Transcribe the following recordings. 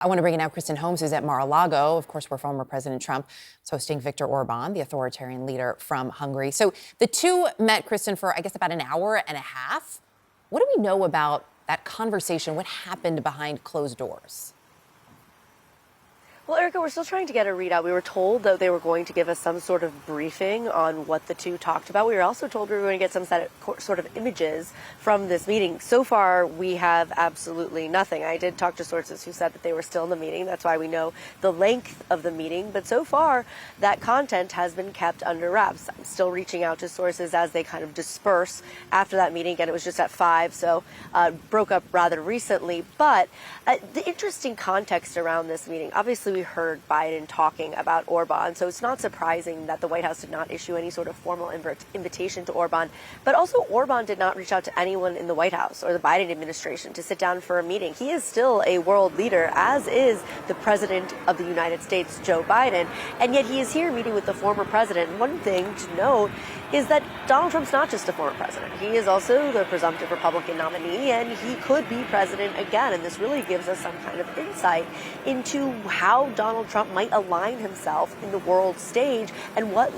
I want to bring in now Kristen Holmes, who's at Mar-a-Lago, of course, where former President Trump is hosting Viktor Orban, the authoritarian leader from Hungary. So the two met, Kristen, for, I guess, about an hour and a half. What do we know about that conversation? What happened behind closed doors? Well, Erica, we're still trying to get a readout. We were told that they were going to give us some sort of briefing on what the two talked about. We were also told we were going to get some sort of images from this meeting. So far, we have absolutely nothing. I did talk to sources who said that they were still in the meeting. That's why we know the length of the meeting. But so far, that content has been kept under wraps. I'm still reaching out to sources as they kind of disperse after that meeting. Again, it was just at 5, so broke up rather recently. But the interesting context around this meeting, obviously, we heard Biden talking about Orban, so it's not surprising that the White House did not issue any sort of formal invitation to Orban. But also, Orban did not reach out to anyone in the White House or the Biden administration to sit down for a meeting. He is still a world leader, as is the President of the United States, Joe Biden, and yet he is here meeting with the former president. And one thing to note is that Donald Trump's not just a former president. He is also the presumptive Republican nominee, and he could be president again. And this really gives us some kind of insight into how Donald Trump might align himself in the world stage and what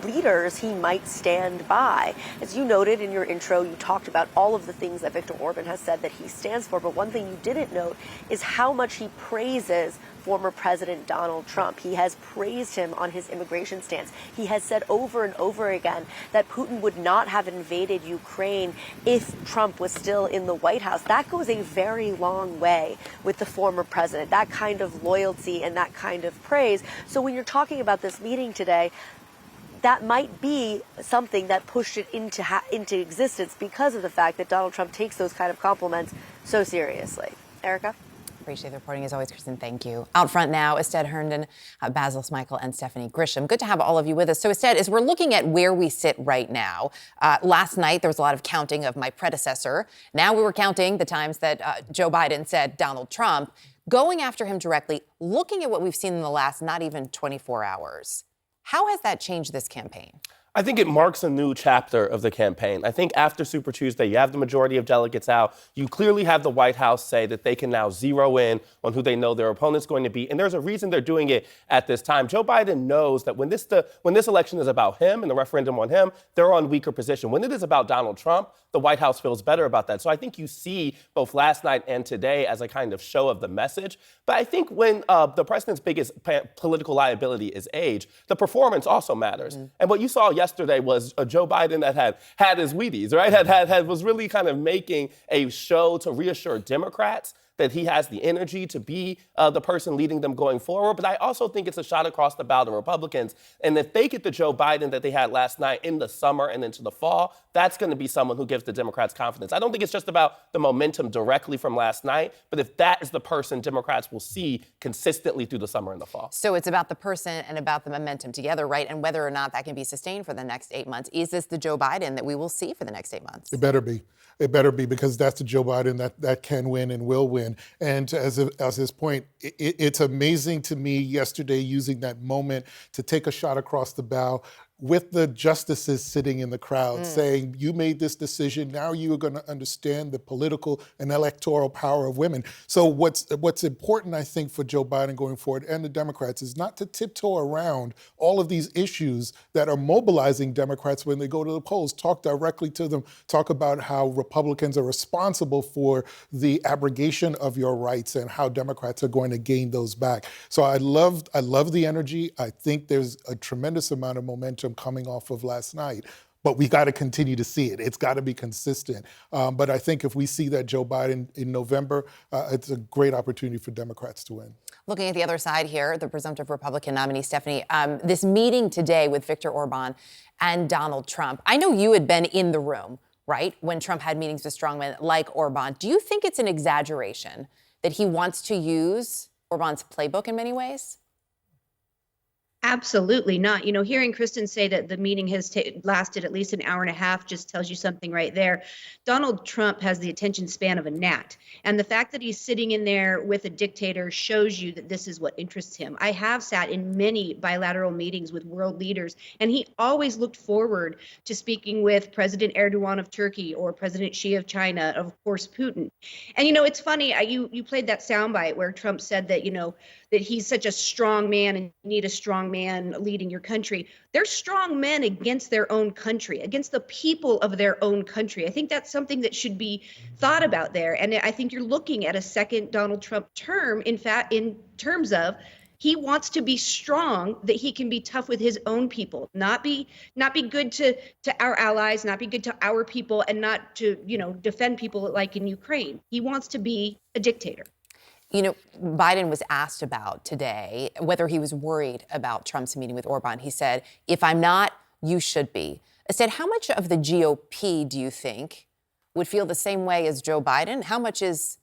leaders he might stand by. As you noted in your intro, you talked about all of the things that Viktor Orban has said that he stands for, but one thing you didn't note is how much he praises former President Donald Trump. He has praised him on his immigration stance. He has said over and over again that Putin would not have invaded Ukraine if Trump was still in the White House. That goes a very long way with the former president, that kind of loyalty and that kind of praise. So when you're talking about this meeting today, that might be something that pushed it into existence because of the fact that Donald Trump takes those kind of compliments so seriously. Erica? Appreciate the reporting as always, Kristen. Thank you. Out front now, Ested Herndon, Basil Smikle, and Stephanie Grisham. Good to have all of you with us. So, Ested, as we're looking at where we sit right now, last night there was a lot of counting of my predecessor. Now we were counting the times that Joe Biden said Donald Trump, going after him directly, looking at what we've seen in the last not even 24 hours. How has that changed this campaign? I think it marks a new chapter of the campaign. I think after Super Tuesday, you have the majority of delegates out. You clearly have the White House say that they can now zero in on who they know their opponent's going to be. And there's a reason they're doing it at this time. Joe Biden knows that when this election is about him and the referendum on him, they're on weaker position. When it is about Donald Trump, the White House feels better about that. So I think you see both last night and today as a kind of show of the message. But I think when the president's biggest political liability is age, the performance also matters. And what you saw yesterday was a Joe Biden that had his Wheaties, right? Was really kind of making a show to reassure Democrats that he has the energy to be the person leading them going forward. But I also think it's a shot across the bow to Republicans. And if they get the Joe Biden that they had last night in the summer and into the fall, that's going to be someone who gives the Democrats confidence. I don't think it's just about the momentum directly from last night, but if that is the person Democrats will see consistently through the summer and the fall. So it's about the person and about the momentum together, right? And whether or not that can be sustained for the next 8 months. Is this the Joe Biden that we will see for the next 8 months? It better be. It better be, because that's the Joe Biden that can win and will win. And as his point, it's amazing to me yesterday using that moment to take a shot across the bow with the justices sitting in the crowd saying, you made this decision, now you are going to understand the political and electoral power of women. So what's important, I think, for Joe Biden going forward and the Democrats is not to tiptoe around all of these issues that are mobilizing Democrats when they go to the polls. Talk directly to them. Talk about how Republicans are responsible for the abrogation of your rights and how Democrats are going to gain those back. So I love the energy. I think there's a tremendous amount of momentum coming off of last night, but we got to continue to see it. It's got to be consistent. But I think if we see that Joe Biden in November, it's a great opportunity for Democrats to win. Looking at the other side here, the presumptive Republican nominee, Stephanie, this meeting today with Viktor Orban and Donald Trump, I know you had been in the room, right, when Trump had meetings with strongmen like Orban. Do you think it's an exaggeration that he wants to use Orban's playbook in many ways? Absolutely not. Hearing Kristen say that the meeting has lasted at least an hour and a half just tells you something right there. Donald Trump has the attention span of a gnat. And the fact that he's sitting in there with a dictator shows you that this is what interests him. I have sat in many bilateral meetings with world leaders, and he always looked forward to speaking with President Erdogan of Turkey or President Xi of China, of course, Putin. And, it's funny, you played that soundbite where Trump said that, that he's such a strong man and you need a strong man leading your country. They're strong men against their own country, against the people of their own country. I think that's something that should be thought about there. And I think you're looking at a second Donald Trump term, in fact, in terms of he wants to be strong, that he can be tough with his own people, not be good to our allies, not be good to our people, and not to, defend people like in Ukraine. He wants to be a dictator. Biden was asked about today whether he was worried about Trump's meeting with Orban. He said, if I'm not, you should be. I said, how much of the GOP do you think would feel the same way as Joe Biden? How much is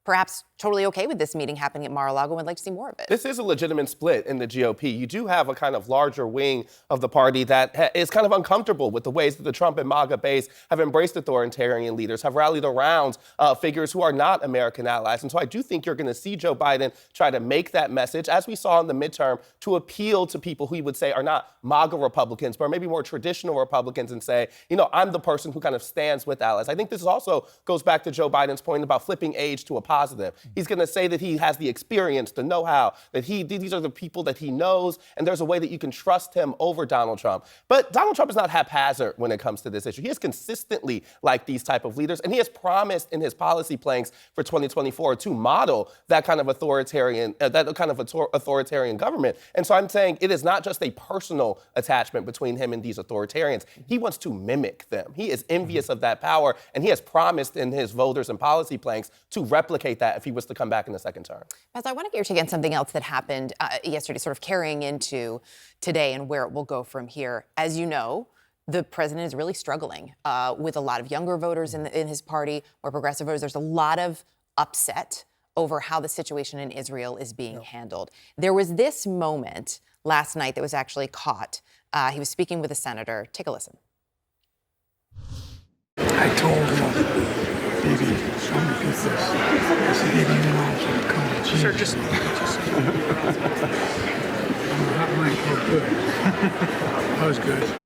perhaps totally okay with this meeting happening at Mar-a-Lago and would like to see more of it? This is a legitimate split in the GOP. You do have a kind of larger wing of the party that is kind of uncomfortable with the ways that the Trump and MAGA base have embraced authoritarian leaders, have rallied around figures who are not American allies. And so I do think you're going to see Joe Biden try to make that message, as we saw in the midterm, to appeal to people who he would say are not MAGA Republicans, but maybe more traditional Republicans, and say, I'm the person who kind of stands with allies. I think this also goes back to Joe Biden's point about flipping age to a positive. He's going to say that he has the experience, the know-how, that these are the people that he knows, and there's a way that you can trust him over Donald Trump. But Donald Trump is not haphazard when it comes to this issue. He is consistently like these type of leaders, and he has promised in his policy planks for 2024 to model that kind of authoritarian government. And so I'm saying it is not just a personal attachment between him and these authoritarians. He wants to mimic them. He is envious of that power, and he has promised in his voters and policy planks to replicate that if he was to come back in the second term. Baz, I want to get your take on something else that happened yesterday, sort of carrying into today and where it will go from here. As you know, the president is really struggling with a lot of younger voters in his party, more progressive voters. There's a lot of upset over how the situation in Israel is being handled. There was this moment last night that was actually caught. He was speaking with a senator. Take a listen. I told him, baby, I'm gonna beat this. I said, baby, you know, come on, sir, just. I'm hot mic, oh, good. That was good.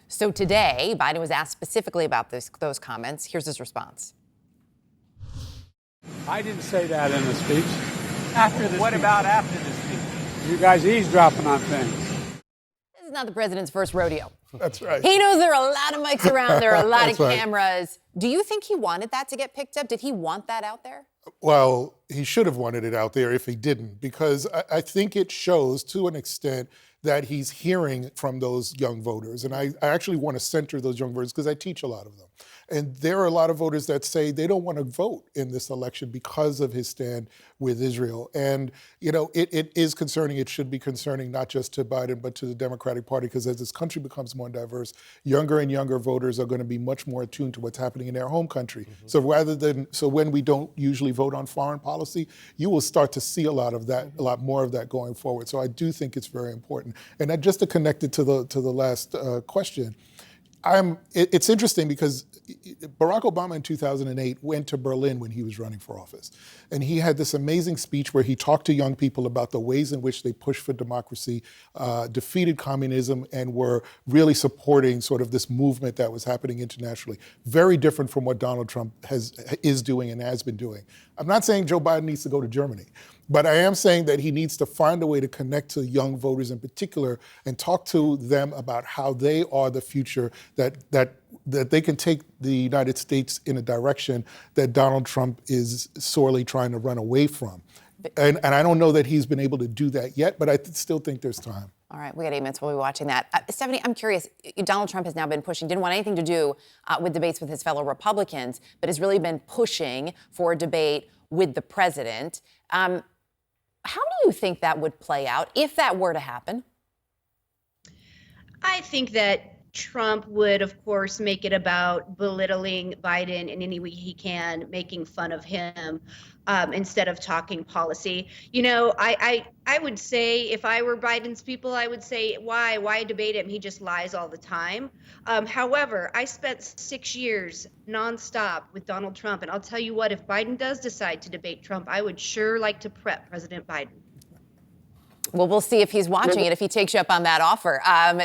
So today, Biden was asked specifically about those comments. Here's his response. I didn't say that in the speech. After the What speech. about after the speech? You guys eavesdropping on things. This is not the president's first rodeo. That's right. He knows there are a lot of mics around. There are a lot of That's right. cameras. Do you think he wanted that to get picked up? Did he want that out there? Well, he should have wanted it out there if he didn't, because I think it shows to an extent that he's hearing from those young voters. And I actually want to center those young voters because I teach a lot of them. And there are a lot of voters that say they don't want to vote in this election because of his stand with Israel. And, it is concerning. It should be concerning not just to Biden, but to the Democratic Party, because as this country becomes more diverse, younger and younger voters are going to be much more attuned to what's happening in their home country. Mm-hmm. So when we don't usually vote on foreign policy, you will start to see a lot of that, a lot more of that going forward. So I do think it's very important. And just to connect it to the last question, it's interesting because Barack Obama in 2008 went to Berlin when he was running for office. And he had this amazing speech where he talked to young people about the ways in which they pushed for democracy, defeated communism, and were really supporting sort of this movement that was happening internationally. Very different from what Donald Trump is doing and has been doing. I'm not saying Joe Biden needs to go to Germany, but I am saying that he needs to find a way to connect to young voters in particular and talk to them about how they are the future, that they can take the United States in a direction that Donald Trump is sorely trying to run away from. And I don't know that he's been able to do that yet, but I still think there's time. All right, we got 8 minutes. We'll be watching that. Stephanie, I'm curious. Donald Trump has now been pushing, didn't want anything to do with debates with his fellow Republicans, but has really been pushing for a debate with the president. How do you think that would play out if that were to happen? I think that Trump would, of course, make it about belittling Biden in any way he can, making fun of him instead of talking policy. You know, I would say if I were Biden's people, I would say, why debate him? He just lies all the time. However, I spent 6 years nonstop with Donald Trump. And I'll tell you what, if Biden does decide to debate Trump, I would sure like to prep President Biden. Well, we'll see if he's watching it, if he takes you up on that offer.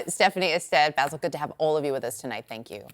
Stephanie, Ested, Basil, good to have all of you with us tonight. Thank you.